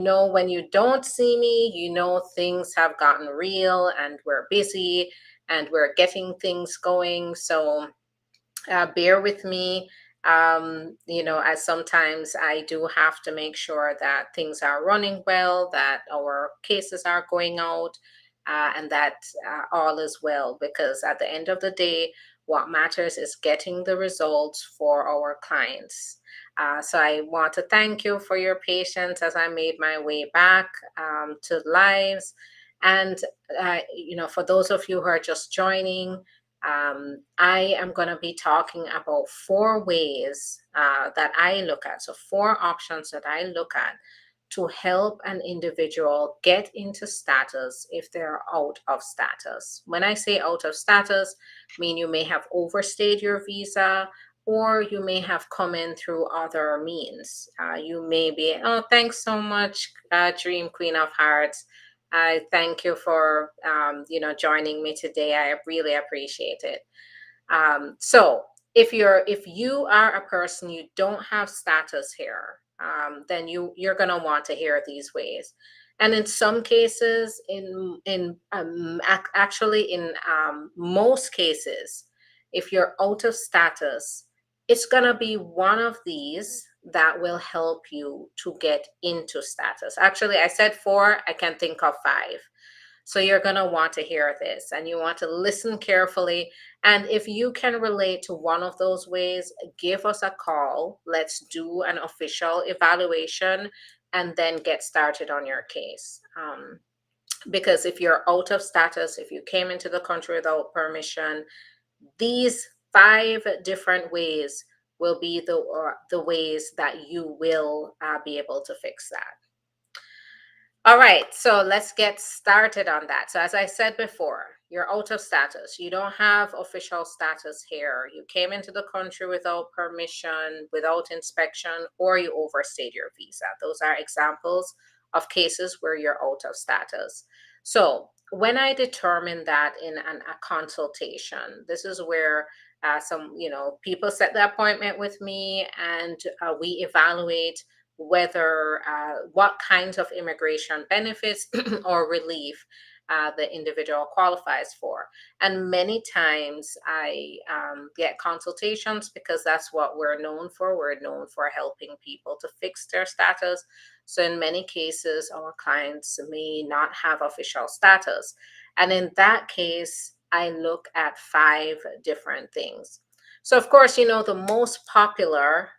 When you don't see me, things have gotten real and we're busy and we're getting things going. So bear with me. As sometimes I do have to make sure that things are running well, that our cases are going out, and that all is well, because at the end of the day, what matters is getting the results for our clients. So I want to thank you for your patience as I made my way back to lives. And, for those of you who are just joining, I am going to be talking about 4 ways that I look at. So, 4 options that I look at to help an individual get into status if they're out of status. When I say out of status, I mean you may have overstayed your visa, or you may have come in through other means. You may be, oh, thanks so much, Dream Queen of Hearts. I thank you for joining me today. I really appreciate it. So if you are a person, you don't have status here, then you're gonna want to hear these ways. And in some cases, actually in most cases, if you're out of status, it's gonna be one of these that will help you to get into status. Actually, I said 4, I can think of 5. So you're going to want to hear this and you want to listen carefully. And if you can relate to one of those ways, give us a call. Let's do an official evaluation and then get started on your case. Because if you're out of status, if you came into the country without permission, these 5 different ways will be the ways that you will be able to fix that. All right, so let's get started on that. So as I said before, you're out of status. You don't have official status here. You came into the country without permission, without inspection, or you overstayed your visa. Those are examples of cases where you're out of status. So when I determine that in a consultation, this is where some people set the appointment with me, and we evaluate whether what kinds of immigration benefits or relief the individual qualifies for. And many times I get consultations because that's what we're known for. We're known for helping people to fix their status. So in many cases, our clients may not have official status. And in that case, I look at 5 different things. So of course, the most popular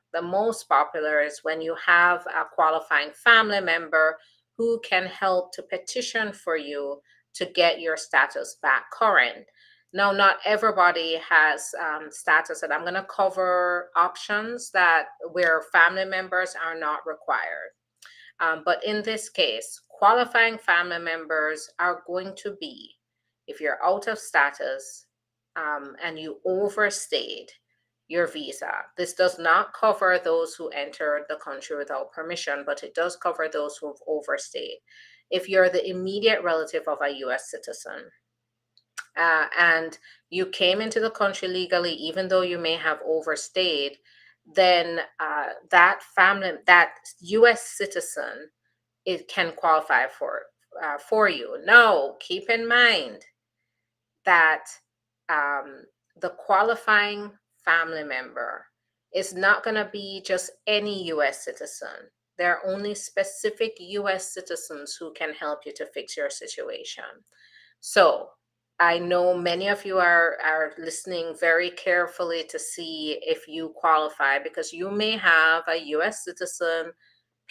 is when you have a qualifying family member who can help to petition for you to get your status back current. Now, not everybody has status, and I'm going to cover options that where family members are not required. But in this case, qualifying family members are going to be if you're out of status and you overstayed your visa. This does not cover those who entered the country without permission, but it does cover those who've overstayed. If you're the immediate relative of a US citizen, and you came into the country legally, even though you may have overstayed, then that US citizen, it can qualify for you. Now, keep in mind that the qualifying family member is not going to be just any US citizen. There are only specific US citizens who can help you to fix your situation. So I know many of you are listening very carefully to see if you qualify, because you may have a US citizen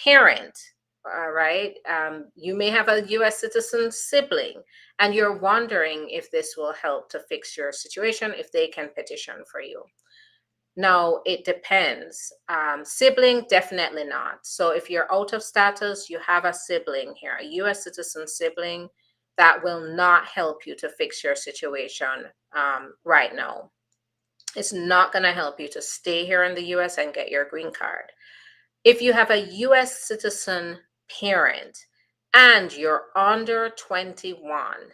parent, right? You may have a US citizen sibling, and you're wondering if this will help to fix your situation, if they can petition for you. No, it depends. Sibling, definitely not. So if you're out of status, you have a sibling here, a US citizen sibling, that will not help you to fix your situation right now. It's not going to help you to stay here in the US and get your green card. If you have a US citizen parent and you're under 21,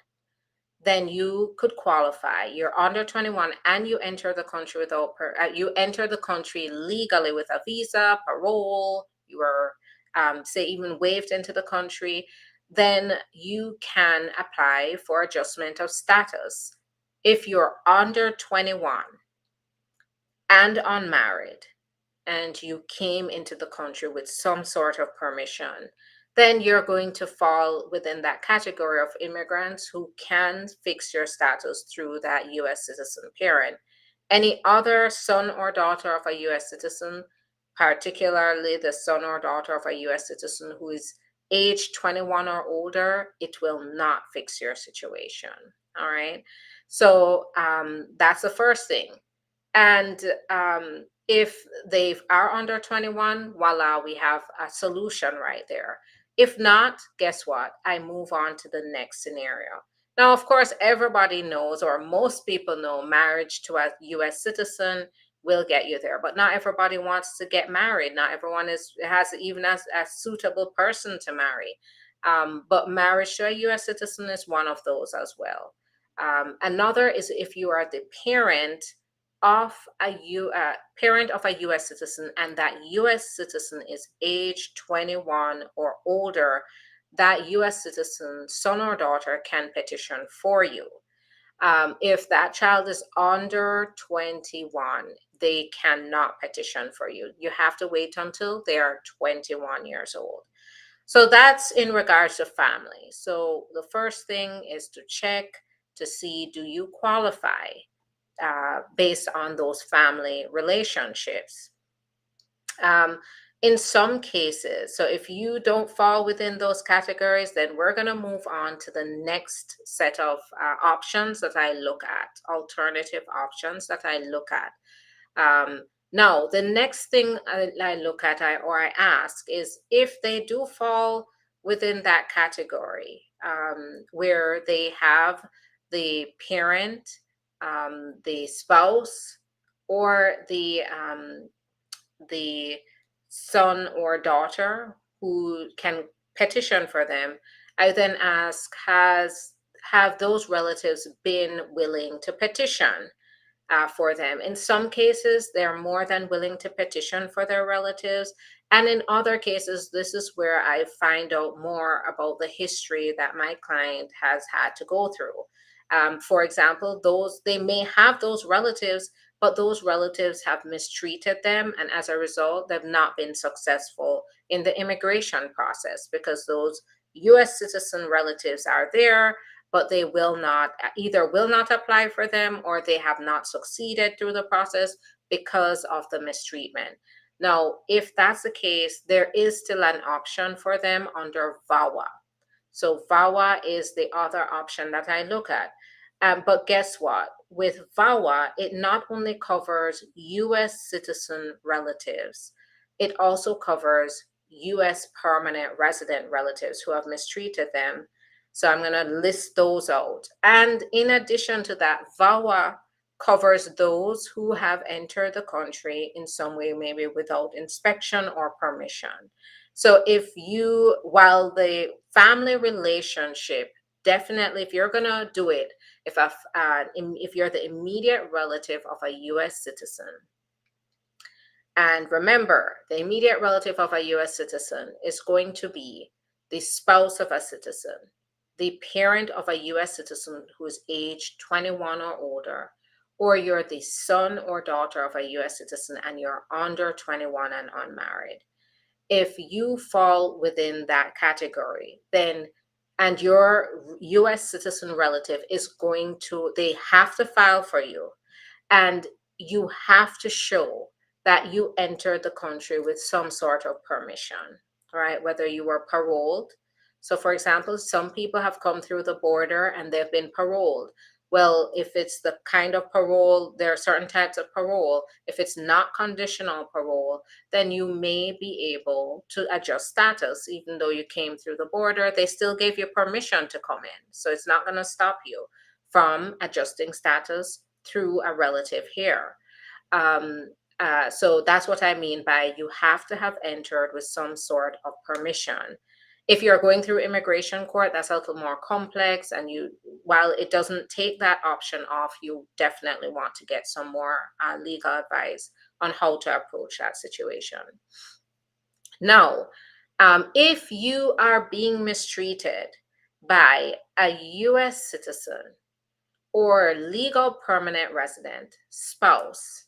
then you could qualify. You're under 21 and you enter the country you enter the country legally with a visa, parole, you were say even waived into the country, then you can apply for adjustment of status. If you're under 21 and unmarried, and you came into the country with some sort of permission, then you're going to fall within that category of immigrants who can fix your status through that US citizen parent. Any other son or daughter of a US citizen, particularly the son or daughter of a US citizen who is age 21 or older, it will not fix your situation. All right. So that's the first thing. And if they are under 21, voila, we have a solution right there. If not, guess what? I move on to the next scenario. Now, of course, everybody knows, or most people know, marriage to a US citizen will get you there. But not everybody wants to get married. Not everyone has even a suitable person to marry. But marriage to a US citizen is one of those as well. Another is if you are the of parent of a U.S. citizen, and that U.S. citizen is age 21 or older, that U.S. citizen son or daughter can petition for you. If that child is under 21, they cannot petition for you. You have to wait until they are 21 years old. So that's in regards to family. So the first thing is to check to see, do you qualify based on those family relationships? In some cases, so if you don't fall within those categories, then we're going to move on to the next set of options that I look at, alternative options that I look at. Now, the next thing I look at or I ask is if they do fall within that category where they have the parent, the spouse, or the son or daughter who can petition for them, I then ask, have those relatives been willing to petition for them? In some cases, they're more than willing to petition for their relatives. And in other cases, this is where I find out more about the history that my client has had to go through. For example, they may have those relatives, but those relatives have mistreated them. And as a result, they've not been successful in the immigration process because those US citizen relatives are there, but they will not apply for them, or they have not succeeded through the process because of the mistreatment. Now, if that's the case, there is still an option for them under VAWA. So VAWA is the other option that I look at. But guess what? With VAWA, it not only covers US citizen relatives, it also covers US permanent resident relatives who have mistreated them. So I'm going to list those out. And in addition to that, VAWA covers those who have entered the country in some way, maybe without inspection or permission. So while the family relationship, definitely, if you're going to do it, if you're the immediate relative of a US citizen, and remember, the immediate relative of a US citizen is going to be the spouse of a citizen, the parent of a US citizen who is age 21 or older, or you're the son or daughter of a US citizen and you're under 21 and unmarried. If you fall within that category, then and your US citizen relative they have to file for you, and you have to show that you entered the country with some sort of permission, right? Whether you were paroled. So, for example, some people have come through the border and they've been paroled. Well, if it's the kind of parole, there are certain types of parole. If it's not conditional parole, then you may be able to adjust status. Even though you came through the border, they still gave you permission to come in. So it's not going to stop you from adjusting status through a relative here. So that's what I mean by you have to have entered with some sort of permission. If you're going through immigration court, that's a little more complex, and while it doesn't take that option off, you definitely want to get some more legal advice on how to approach that situation. Now, If you are being mistreated by a US citizen or legal permanent resident, spouse,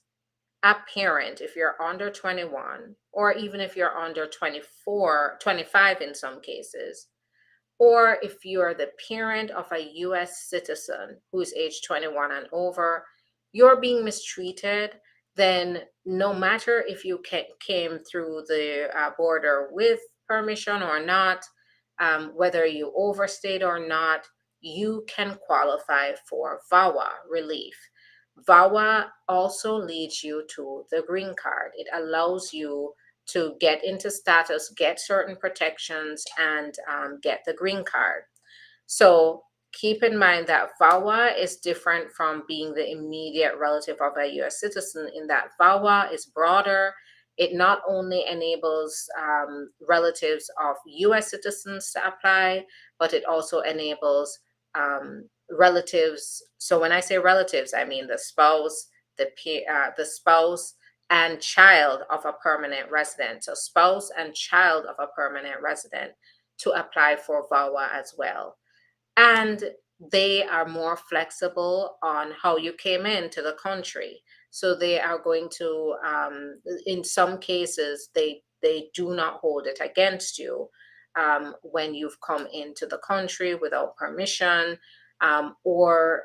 a parent if you're under 21, or even if you're under 24, 25 in some cases, or if you're the parent of a US citizen who's age 21 and over, you're being mistreated, then no matter if you came through the border with permission or not, whether you overstayed or not, you can qualify for VAWA relief. VAWA also leads you to the green card. It allows you to get into status, get certain protections, and get the green card. So keep in mind that VAWA is different from being the immediate relative of a US citizen in that VAWA is broader. It not only enables relatives of US citizens to apply, but it also enables relatives. So when I say relatives, I mean the spouse and child of a permanent resident. So spouse and child of a permanent resident to apply for VAWA as well. And they are more flexible on how you came into the country. So they are going to, in some cases, they do not hold it against you when you've come into the country without permission, or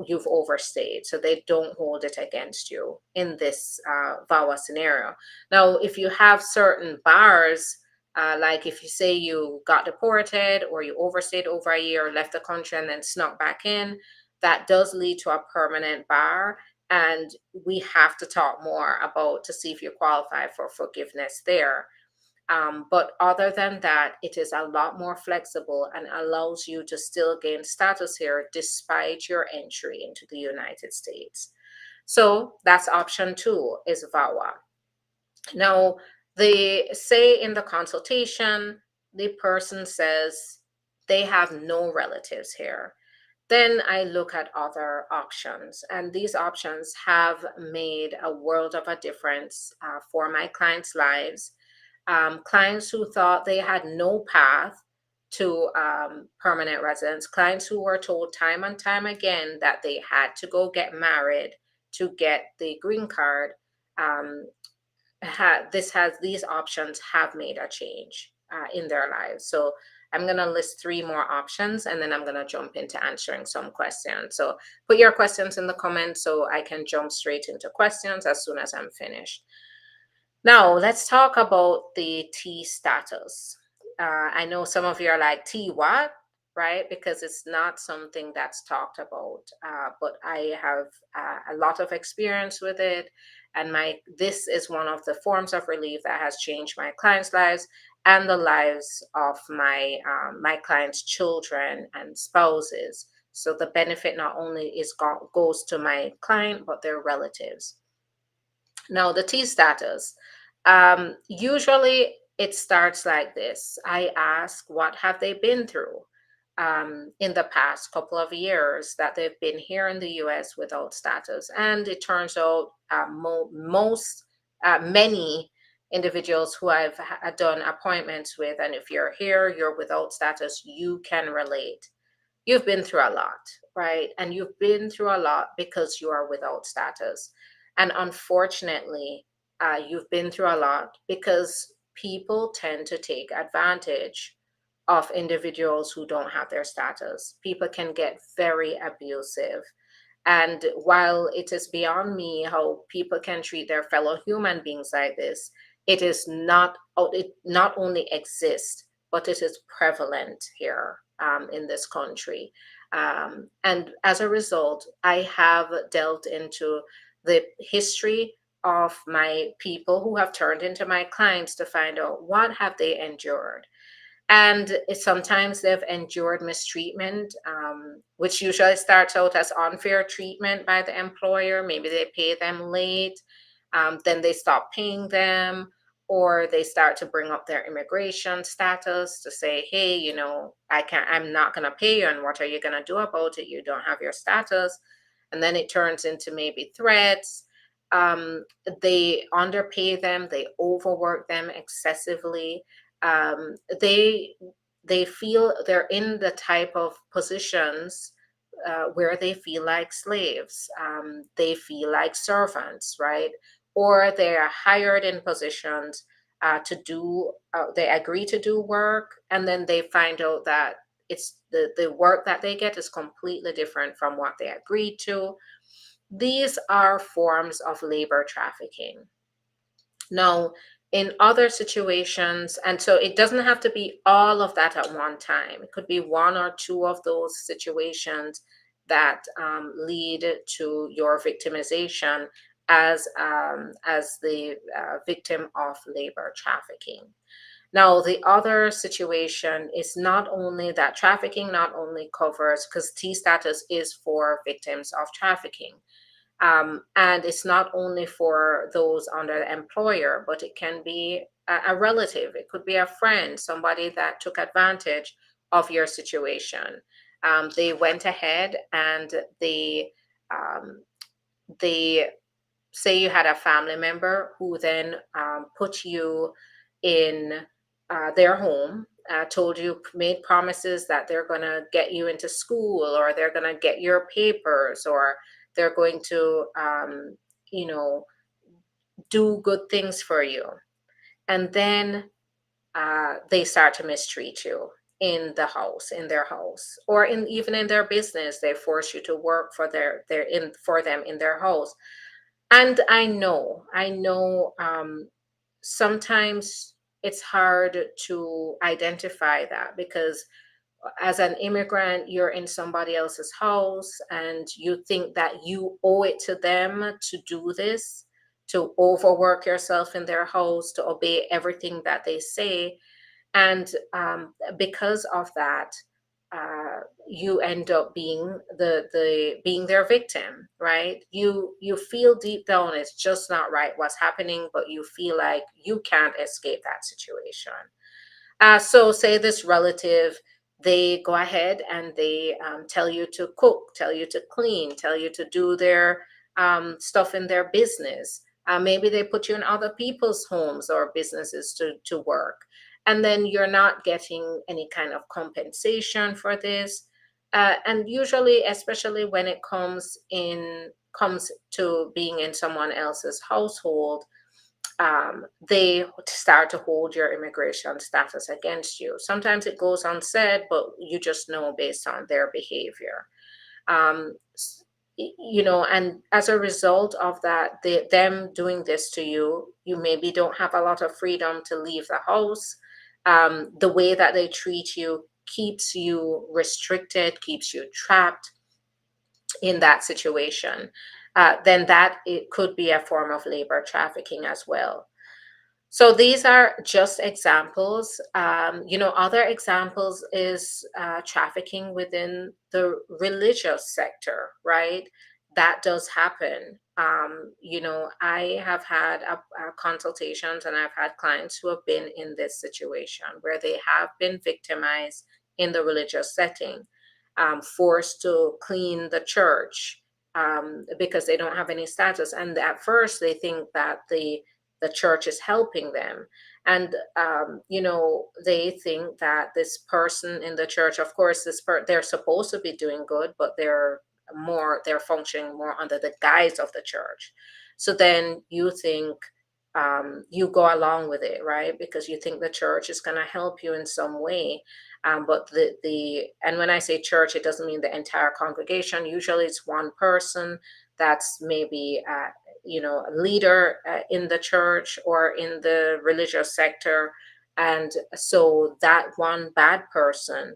you've overstayed. So they don't hold it against you in this VAWA scenario. Now, if you have certain bars, like if you say you got deported or you overstayed over a year, left the country and then snuck back in, that does lead to a permanent bar. And we have to talk more about to see if you qualify for forgiveness there. But other than that, it is a lot more flexible and allows you to still gain status here despite your entry into the United States. So that's option 2 is VAWA. Now, they say in the consultation, the person says they have no relatives here. Then I look at other options, and these options have made a world of a difference for my clients' lives. Clients who thought they had no path to permanent residence, clients who were told time and time again that they had to go get married to get the green card. Um, these options have made a change in their lives. So I'm going to list 3 more options, and then I'm going to jump into answering some questions. So put your questions in the comments so I can jump straight into questions as soon as I'm finished. Now, let's talk about the T status. I know some of you are like, T what? Right? Because it's not something that's talked about. But I have a lot of experience with it. And this is one of the forms of relief that has changed my clients' lives and the lives of my clients' children and spouses. So the benefit not only goes to my client, but their relatives. Now, the T status. Usually it starts like this. I ask, what have they been through in the past couple of years that they've been here in the US without status? And it turns out many individuals who I've done appointments with, and if you're here, you're without status, you can relate. You've been through a lot, right? And you've been through a lot because you are without status. And unfortunately, you've been through a lot because people tend to take advantage of individuals who don't have their status. People can get very abusive. And while it is beyond me how people can treat their fellow human beings like this, it not only exists, but it is prevalent here in this country. And as a result, I have delved into the history of my people who have turned into my clients to find out what have they endured. And sometimes they've endured mistreatment, which usually starts out as unfair treatment by the employer. Maybe they pay them late, then they stop paying them, or they start to bring up their immigration status to say, hey, I'm not going to pay you, and what are you going to do about it? You don't have your status. And then it turns into maybe threats. They underpay them, they overwork them excessively. um, they they feel they're in the type of positions where they feel like slaves. They feel like servants, right? Or they are hired in positions to do, they agree to do work, and then they find out that it's the work that they get is completely different from what they agreed to. These are forms of labor trafficking. Now, in other situations, and so it doesn't have to be all of that at one time. It could be one or two of those situations that lead to your victimization as the victim of labor trafficking. Now, the other situation is not only that trafficking not only covers, because T status is for victims of trafficking, and it's not only for those under the employer, but it can be a relative, it could be a friend, somebody that took advantage of your situation. They went ahead and um, they say you had a family member who then put you in their home, told you, made promises that they're going to get you into school, or they're going to get your papers, or they're going to, you know, do good things for you. And then they start to mistreat you in the house, in their house, or in even in their business. They force you to work for their in for them in their house. And I know, sometimes it's hard to identify that, because as an immigrant, you're in somebody else's house and you think that you owe it to them to do this, to overwork yourself in their house, to obey everything that they say. And because of that, you end up being being their victim, right? You feel deep down it's just not right what's happening, but you feel like you can't escape that situation. So say this relative, they go ahead and they tell you to cook, tell you to clean, tell you to do their stuff in their business. Maybe they put you in other people's homes or businesses to work. And then you're not getting any kind of compensation for this. And usually, especially when it comes to being in someone else's household, they start to hold your immigration status against you. Sometimes it goes unsaid, but you just know based on their behavior. Um, and as a result of that, them doing this to you, you maybe don't have a lot of freedom to leave the house. The way that they treat you keeps you restricted, keeps you trapped in that situation. Then that it could be a form of labor trafficking as well. So these are just examples. Other examples is trafficking within the religious sector, right? That does happen. I have had consultations, and I've had clients who have been in this situation where they have been victimized in the religious setting, forced to clean the church because they don't have any status. And at first, they think that the church is helping them, and they think that this person in the church, of course they're supposed to be doing good, but they're functioning more under the guise of the church. So then you think, you go along with it, right? Because you think the church is going to help you in some way. But and when I say church, it doesn't mean the entire congregation. Usually it's one person that's maybe a leader in the church or in the religious sector. And so that one bad person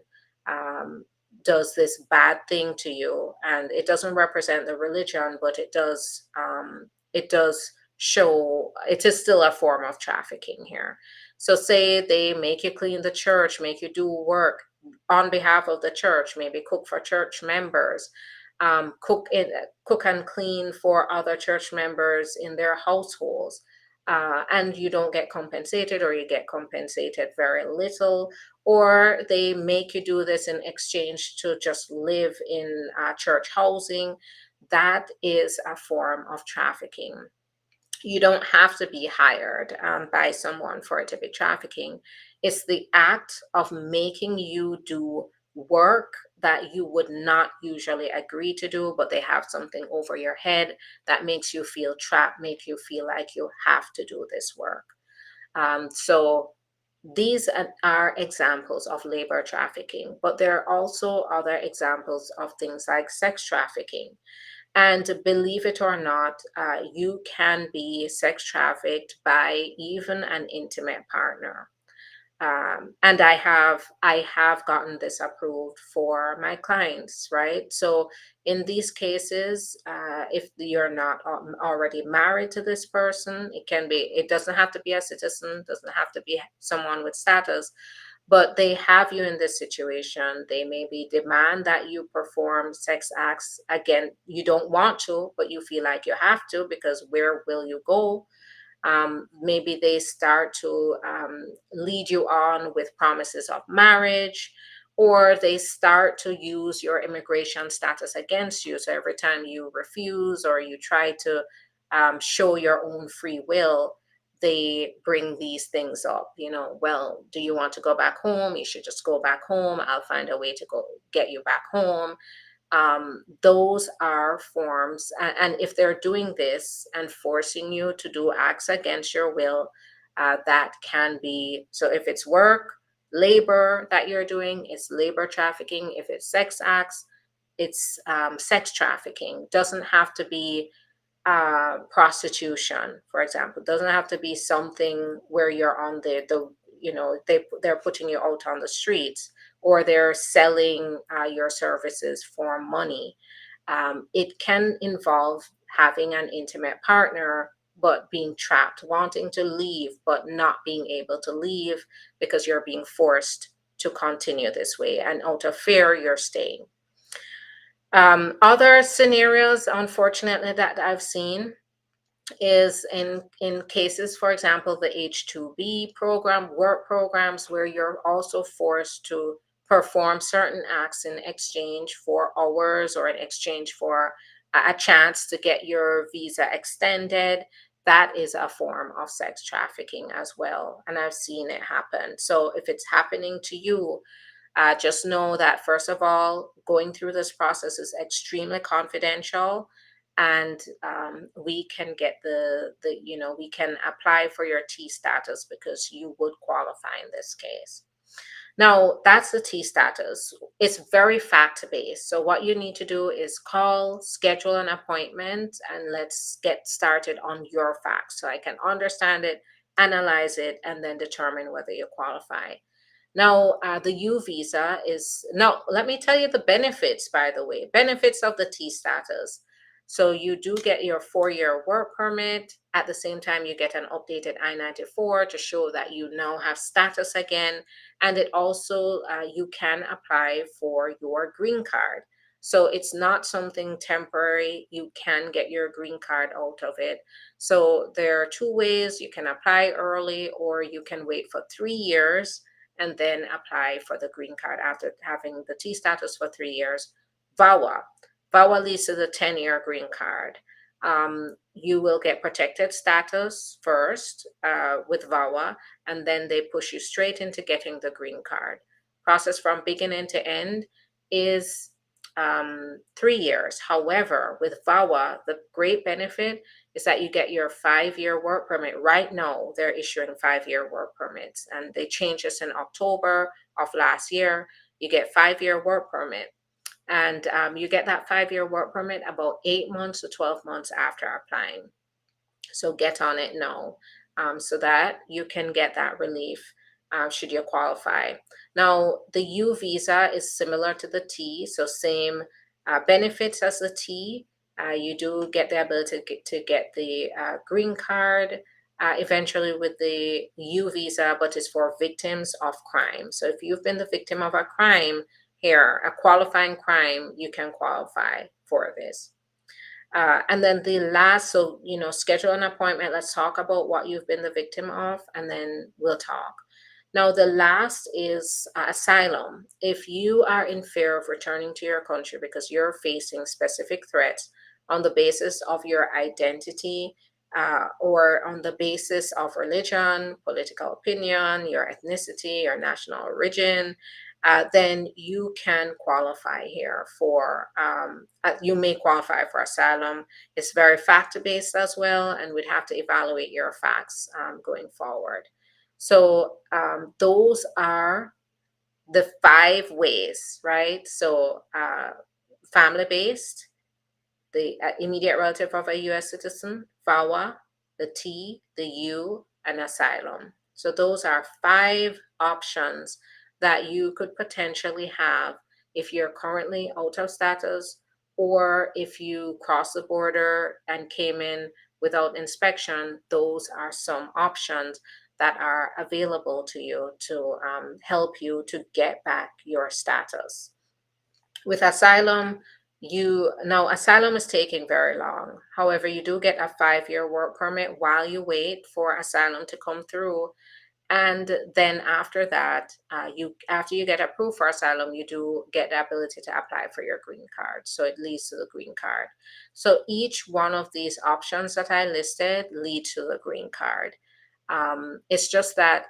does this bad thing to you, and it doesn't represent the religion, but it does show it is still a form of trafficking here. So say they make you clean the church, make you do work on behalf of the church, maybe cook for church members, cook and clean for other church members in their households, and you don't get compensated, or you get compensated very little, or they make you do this in exchange to just live in church housing. That is a form of trafficking. You don't have to be hired by someone for it to be trafficking. It's the act of making you do work that you would not usually agree to do, but they have something over your head that makes you feel trapped, make you feel like you have to do this work. So these are examples of labor trafficking, but there are also other examples of things like sex trafficking. And believe it or not, you can be sex trafficked by even an intimate partner. And I have gotten this approved for my clients, right? So in these cases, if you're not already married to this person, it doesn't have to be a citizen, doesn't have to be someone with status, but they have you in this situation. They maybe demand that you perform sex acts. Again, you don't want to, but you feel like you have to, because where will you go? Maybe they start to lead you on with promises of marriage, or they start to use your immigration status against you. So every time you refuse or you try to show your own free will, they bring these things up. Well, do you want to go back home? You should just go back home. I'll find a way to go get you back home. Those are forms, and if they're doing this and forcing you to do acts against your will, that can be, so if it's work, labor that you're doing, it's labor trafficking. If it's sex acts, it's sex trafficking. Doesn't have to be prostitution, for example. Doesn't have to be something where you're on they're putting you out on the streets, or they're selling your services for money. It can involve having an intimate partner, but being trapped, wanting to leave, but not being able to leave because you're being forced to continue this way, and out of fear, you're staying. Other scenarios, unfortunately, that I've seen is in cases, for example, the H-2B program, work programs, where you're also forced to perform certain acts in exchange for hours, or in exchange for a chance to get your visa extended. That is a form of sex trafficking as well, and I've seen it happen. So if it's happening to you, just know that, first of all, going through this process is extremely confidential, and we can get we can apply for your T status, because you would qualify in this case. Now, that's the T status. It's very fact based. So what you need to do is call, schedule an appointment, and let's get started on your facts, so I can understand it, analyze it, and then determine whether you qualify. Now, the U visa is, now, let me tell you the benefits, by the way, benefits of the T status. So you do get your 4-year work permit. At the same time, you get an updated I-94 to show that you now have status again. And it also, you can apply for your green card. So it's not something temporary. You can get your green card out of it. So there are 2 ways. You can apply early, or you can wait for 3 years and then apply for the green card after having the T status for 3 years. VAWA. VAWA leads to the 10-year green card. You will get protected status first with VAWA, and then they push you straight into getting the green card. Process from beginning to end is 3 years. However, with VAWA, the great benefit is that you get your 5-year work permit. Right now, they're issuing 5-year work permits, and they changed this in October of last year. You get 5-year work permit, and you get that 5-year work permit about 8 months to 12 months after applying. So get on it now, so that you can get that relief should you qualify. Now, the U visa is similar to the T, so same benefits as the T. You do get the ability to get the green card eventually with the U visa, but it's for victims of crime. So if you've been the victim of a crime here, a qualifying crime, you can qualify for this. And then the last, so, schedule an appointment. Let's talk about what you've been the victim of, and then we'll talk. Now, the last is asylum. If you are in fear of returning to your country because you're facing specific threats on the basis of your identity, or on the basis of religion, political opinion, your ethnicity, your national origin, then you can qualify here for, you may qualify for asylum. It's very fact based as well, and we'd have to evaluate your facts going forward. So, those are the 5 ways, right? So, family based, the immediate relative of a U.S. citizen, VAWA, the T, the U, and asylum. So those are 5 options that you could potentially have if you're currently out of status, or if you cross the border and came in without inspection. Those are some options that are available to you to help you to get back your status. With asylum, you now asylum is taking very long. However, you do get a 5-year work permit while you wait for asylum to come through. And then after that, you after you get approved for asylum, you do get the ability to apply for your green card. So it leads to the green card. So each one of these options that I listed lead to the green card. It's just that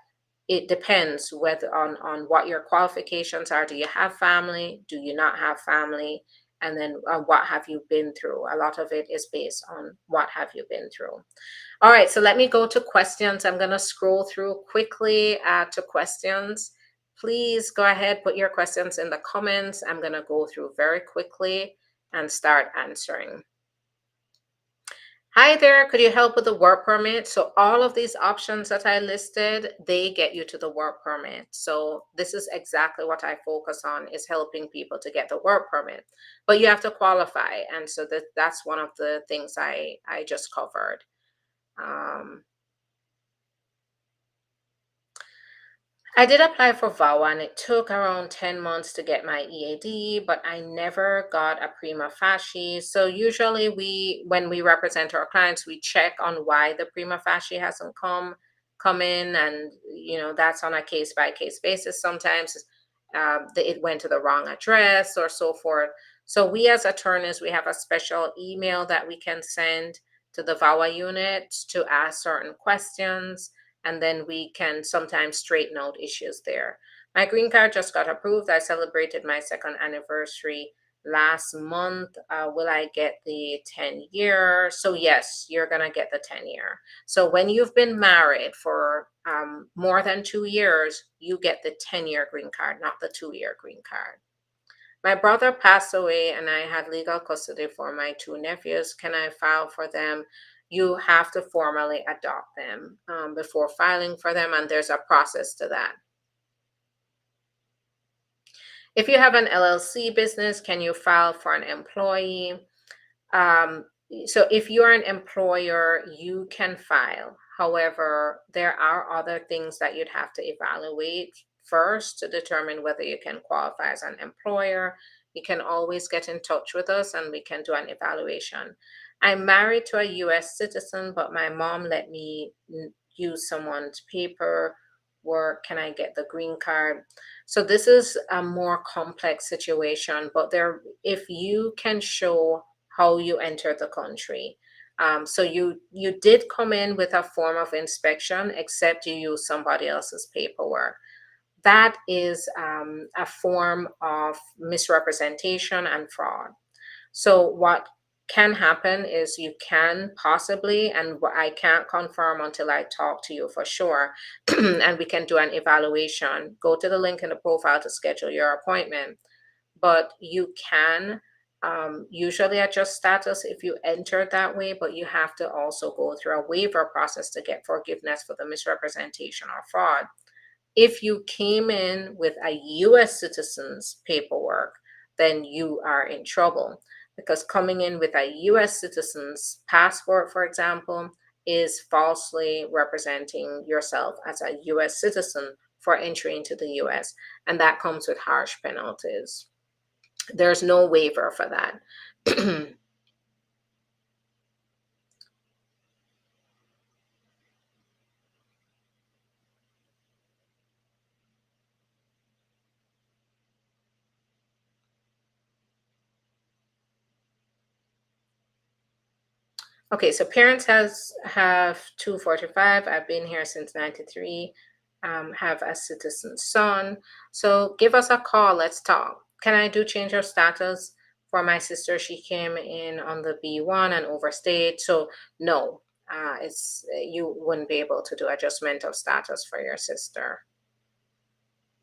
it depends whether on what your qualifications are. Do you have family? Do you not have family? And then what have you been through? A lot of it is based on what have you been through. All right, so let me go to questions. I'm going to scroll through quickly to questions. Please go ahead, put your questions in the comments. I'm going to go through very quickly and start answering. Hi there, could you help with the work permit? So all of these options that I listed, they get you to the work permit. So this is exactly what I focus on, is helping people to get the work permit. But you have to qualify. And so that's one of the things I just covered. I did apply for VAWA and it took around 10 months to get my EAD, but I never got a prima facie. So usually when we represent our clients, we check on why the prima facie hasn't come in, and that's on a case by case basis. Sometimes it went to the wrong address or so forth. So we as attorneys, we have a special email that we can send to the VAWA unit to ask certain questions, and then we can sometimes straighten out issues there. My green card just got approved. I celebrated my 2nd anniversary last month. Will I get the 10-year? So yes, you're gonna get the 10-year. So when you've been married for more than 2 years, you get the 10-year green card, not the 2-year green card. My brother passed away and I had legal custody for my 2 nephews. Can I file for them? You have to formally adopt them before filing for them, and there's a process to that. If you have an LLC business, can you file for an employee? So if you're an employer, you can file. However, there are other things that you'd have to evaluate first to determine whether you can qualify as an employer. You can always get in touch with us and we can do an evaluation. I'm married to a US citizen, but my mom let me use someone's paper work. Can I get the green card? So this is a more complex situation, but if you can show how you entered the country. So you did come in with a form of inspection, except you used somebody else's paperwork. That is a form of misrepresentation and fraud. So what can happen is you can possibly, and I can't confirm until I talk to you for sure, and we can do an evaluation. Go to the link in the profile to schedule your appointment. But you can usually adjust status if you enter that way, but you have to also go through a waiver process to get forgiveness for the misrepresentation or fraud. If you came in with a US citizen's paperwork, then you are in trouble, because coming in with a US citizen's passport, for example, is falsely representing yourself as a US citizen for entry into the US, and that comes with harsh penalties. There's no waiver for that. Okay, so parents has have 245. I've been here since 93. Have a citizen son. So give us a call. Let's talk. Can I do change of status for my sister? She came in on the B1 and overstayed. So no, it's you wouldn't be able to do adjustment of status for your sister.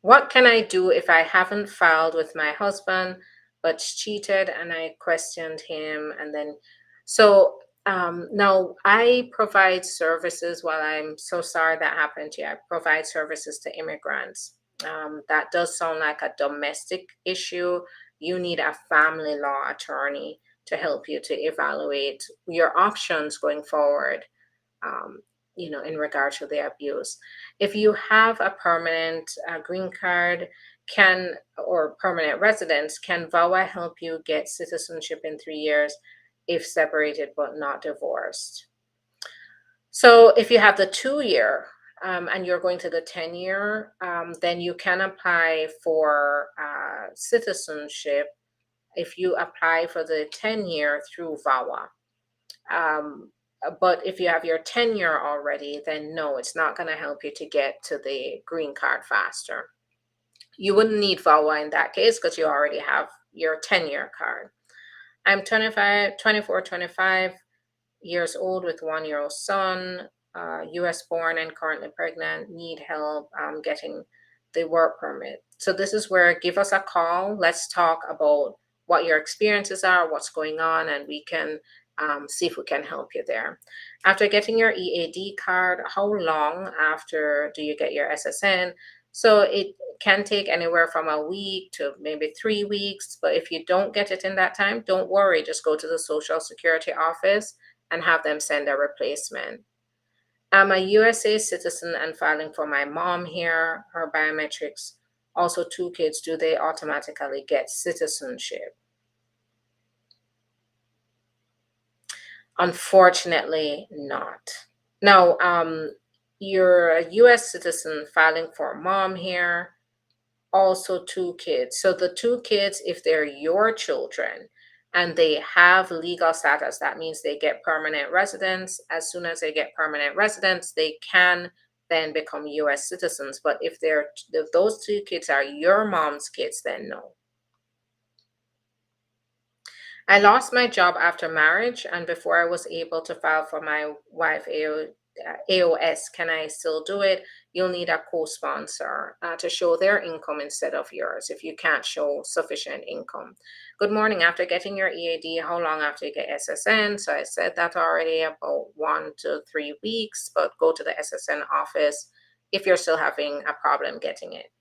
What can I do if I haven't filed with my husband but cheated and I questioned him and then so now I provide services. While I'm so sorry that happened to you, I provide services to immigrants. That does sound like a domestic issue. You need a family law attorney to help you to evaluate your options going forward, um, in regard to the abuse. If you have a permanent green card, can or permanent residence, can VAWA help you get citizenship in 3 years if separated but not divorced? So if you have the 2 year and you're going to the 10 year, then you can apply for citizenship if you apply for the 10 year through VAWA. But if you have your tenure already, then no, it's not going to help you to get to the green card faster. You wouldn't need VAWA in that case because you already have your 10-year card. I'm 25, 24, 25 years old with 1 year old son, US born and currently pregnant, need help getting the work permit. So this is where give us a call. Let's talk about what your experiences are, what's going on, and we can see if we can help you there. After getting your EAD card, how long after do you get your SSN? So it can take anywhere from a week to maybe 3 weeks. But if you don't get it in that time, don't worry. Just go to the Social Security office and have them send a replacement. I'm a USA citizen and filing for my mom here. Her biometrics, also 2 kids. Do they automatically get citizenship? Unfortunately, not. Now, you're a US citizen filing for mom here, also 2 kids. So the 2 kids, if they're your children and they have legal status, that means they get permanent residence. As soon as they get permanent residence, they can then become US citizens. But if those 2 kids are your mom's kids, then no. I lost my job after marriage, and before I was able to file for my wife AOS. Can I still do it? You'll need a co-sponsor to show their income instead of yours if you can't show sufficient income. Good morning. After getting your EAD, how long after you get SSN? So I said that already, about 1 to 3 weeks, but go to the SSN office if you're still having a problem getting it.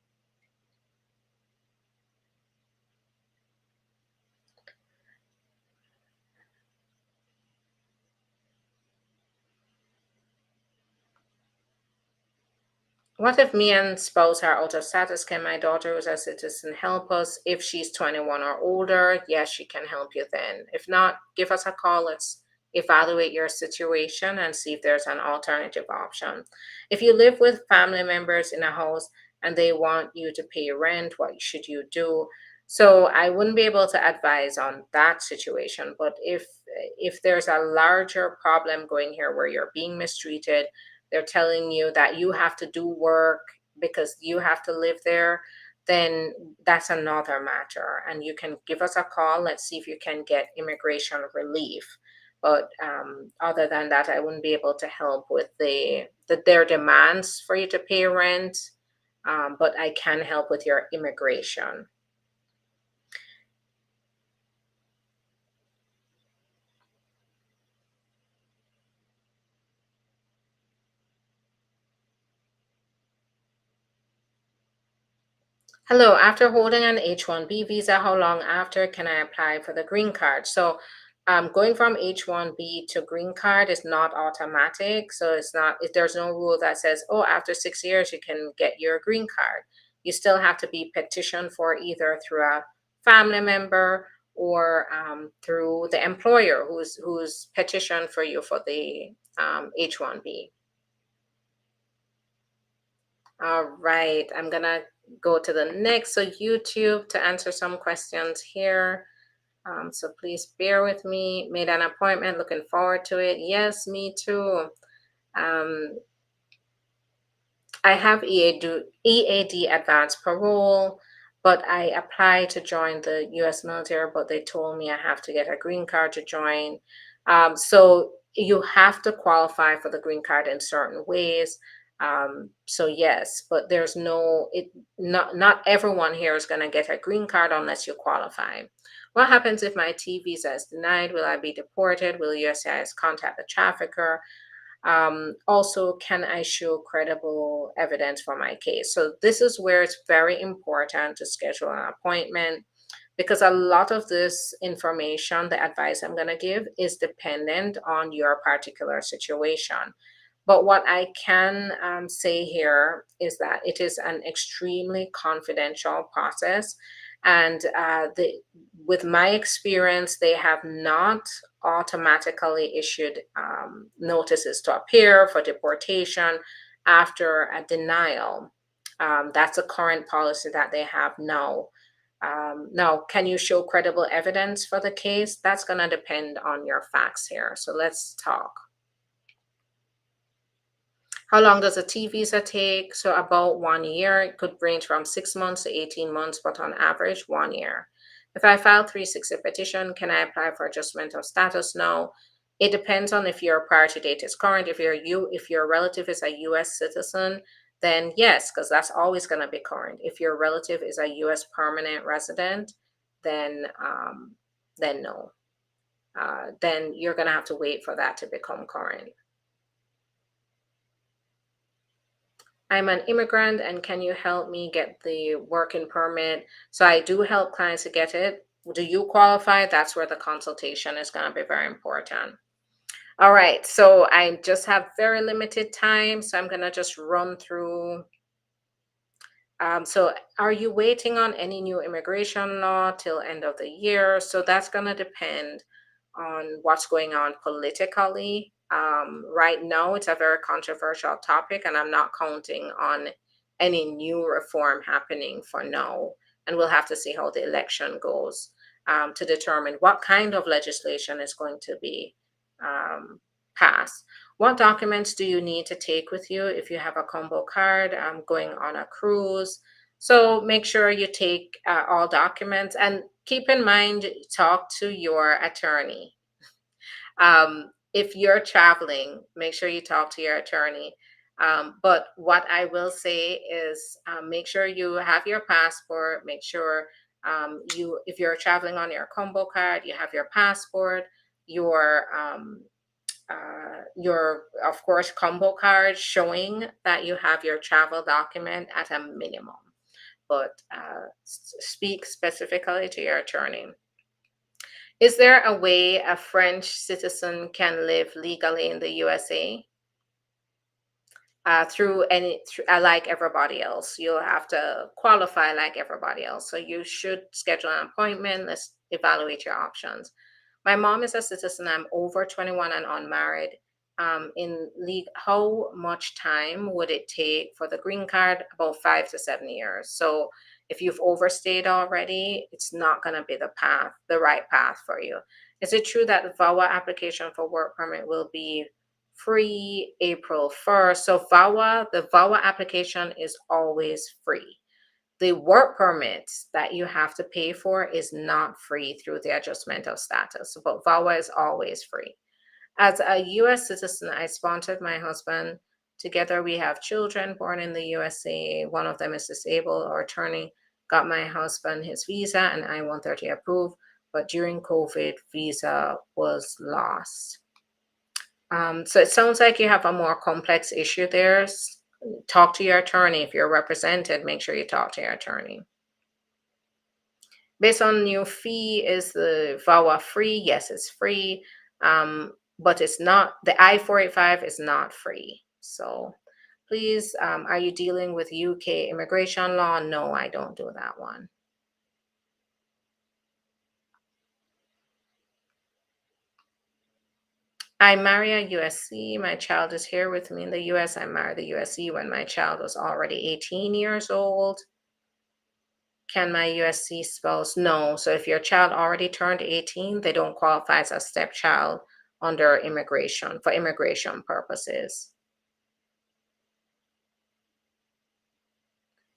What if me and spouse are out of status? Can my daughter, who's a citizen, help us? If she's 21 or older, yes, she can help you then. If not, give us a call. Let's evaluate your situation and see if there's an alternative option. If you live with family members in a house and they want you to pay rent, what should you do? So I wouldn't be able to advise on that situation, but if there's a larger problem going here where you're being mistreated, they're telling you that you have to do work because you have to live there, then that's another matter. And you can give us a call. Let's see if you can get immigration relief. But other than that, I wouldn't be able to help with their demands for you to pay rent. But I can help with your immigration. Hello, after holding an H-1B visa, how long after can I apply for the green card? So, going from H-1B to green card is not automatic. So it's not, if there's no rule that says, oh, after 6 years you can get your green card. You still have to be petitioned for either through a family member or through the employer who's petitioned for you for the H-1B. All right, I'm gonna go to the next. So YouTube to answer some questions here. So please bear with me. Made an appointment, looking forward to it. Yes, me too. Um, I have EAD advanced parole, but I applied to join the US military, but they told me I have to get a green card to join. So you have to qualify for the green card in certain ways. So yes, but there's not everyone here is going to get a green card unless you qualify. What happens if my T visa is denied? Will I be deported? Will USCIS contact the trafficker? Also, can I show credible evidence for my case? So this is where it's very important to schedule an appointment, because a lot of this information, the advice I'm going to give, is dependent on your particular situation. But what I can say here is that it is an extremely confidential process. And with my experience, they have not automatically issued notices to appear for deportation after a denial. That's a current policy that they have now. Now, can you show credible evidence for the case? That's going to depend on your facts here. So let's talk. How long does a T visa take? So about 1 year. It could range from 6 months to 18 months, but on average, 1 year. If I file 360 petition, can I apply for adjustment of status now? It depends on if your priority date is current. If your relative is a US citizen, then yes, because that's always going to be current. If your relative is a US permanent resident, then no. Then you're going to have to wait for that to become current. I'm an immigrant, and can you help me get the working permit? So I do help clients to get it. Do you qualify? That's where the consultation is going to be very important. All right, so I just have very limited time, so I'm going to just run through. So are you waiting on any new immigration law till end of the year? So that's going to depend on what's going on politically. Right now, it's a very controversial topic, and I'm not counting on any new reform happening for now. And we'll have to see how the election goes to determine what kind of legislation is going to be passed. What documents do you need to take with you if you have a combo card going on a cruise? So make sure you take all documents, and keep in mind, talk to your attorney. If you're traveling, make sure you talk to your attorney. But what I will say is make sure you have your passport. Make sure if you're traveling on your combo card, you have your passport, your of course combo card showing that you have your travel document at a minimum, but speak specifically to your attorney. Is there a way a French citizen can live legally in the USA? Like everybody else, you'll have to qualify like everybody else, so you should schedule an appointment. Let's evaluate your options. My mom is a citizen. I'm over 21 and unmarried. In league, how much time would it take for the green card? About 5 to 7 years. So if you've overstayed already, it's not going to be the right path for you. Is it true that the VAWA application for work permit will be free April 1st? So the VAWA application is always free. The work permits that you have to pay for is not free through the adjustment of status, but VAWA is always free. As a US citizen, I sponsored my husband. Together we have children born in the USA. One of them is disabled. Our attorney got my husband his visa and I-130 approved, but during COVID, visa was lost. So it sounds like you have a more complex issue there. Talk to your attorney. If you're represented, make sure you talk to your attorney. Based on your fee, is the VAWA free? Yes, it's free, but it's not. The I-485 is not free. So please, are you dealing with UK immigration law? No, I don't do that one. I marry a USC. My child is here with me in the US. I married the USC when my child was already 18 years old. Can my USC spouse? No. So if your child already turned 18, they don't qualify as a stepchild under immigration for immigration purposes.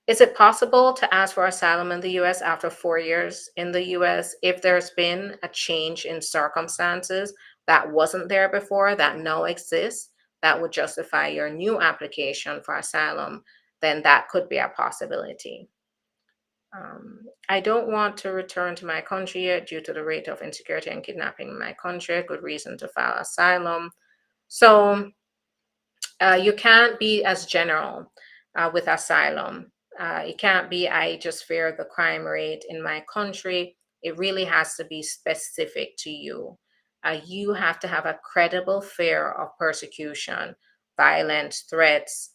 Is it possible to ask for asylum in the US after 4 years in the US if there's been a change in circumstances that wasn't there before, that now exists, that would justify your new application for asylum? Then that could be a possibility. I don't want to return to my country yet due to the rate of insecurity and kidnapping in my country. A good reason to file asylum. So you can't be as general with asylum. It can't be, I just fear the crime rate in my country. It really has to be specific to you. You have to have a credible fear of persecution, violence, threats,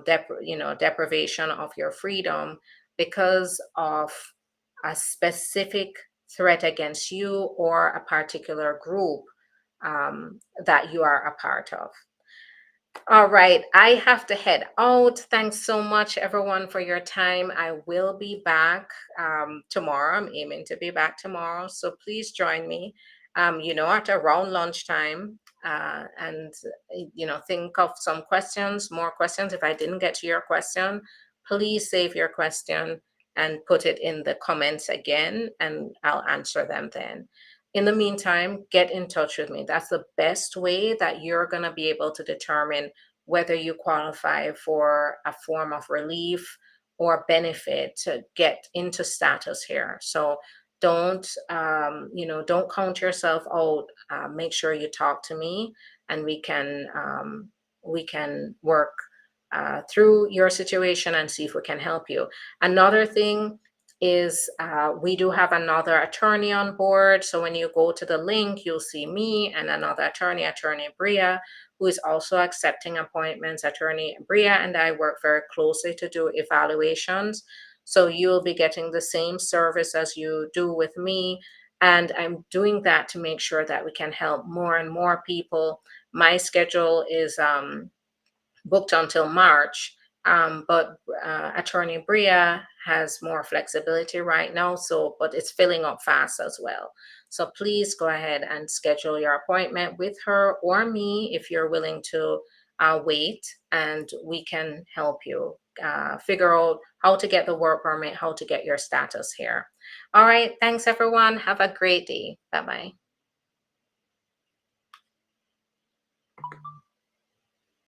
deprivation of your freedom because of a specific threat against you or a particular group that you are a part of. All right, I have to head out. Thanks so much, everyone, for your time. I will be back tomorrow. I'm aiming to be back tomorrow. So please join me, at around lunchtime. And think of some questions, more questions. If I didn't get to your question, please save your question and put it in the comments again, and I'll answer them then. In the meantime, get in touch with me. That's the best way that you're going to be able to determine whether you qualify for a form of relief or benefit to get into status here. So don't count yourself out. Make sure you talk to me, and we can work through your situation and see if we can help you. Another thing is we do have another attorney on board. So when you go to the link, you'll see me and another attorney, Attorney Bria, who is also accepting appointments. Attorney Bria and I work very closely to do evaluations. So you'll be getting the same service as you do with me. And I'm doing that to make sure that we can help more and more people. My schedule is booked until March. But Attorney Bria has more flexibility right now, but it's filling up fast as well. So please go ahead and schedule your appointment with her or me if you're willing to wait, and we can help you figure out how to get the work permit, how to get your status here. All right, thanks everyone. Have a great day. Bye-bye.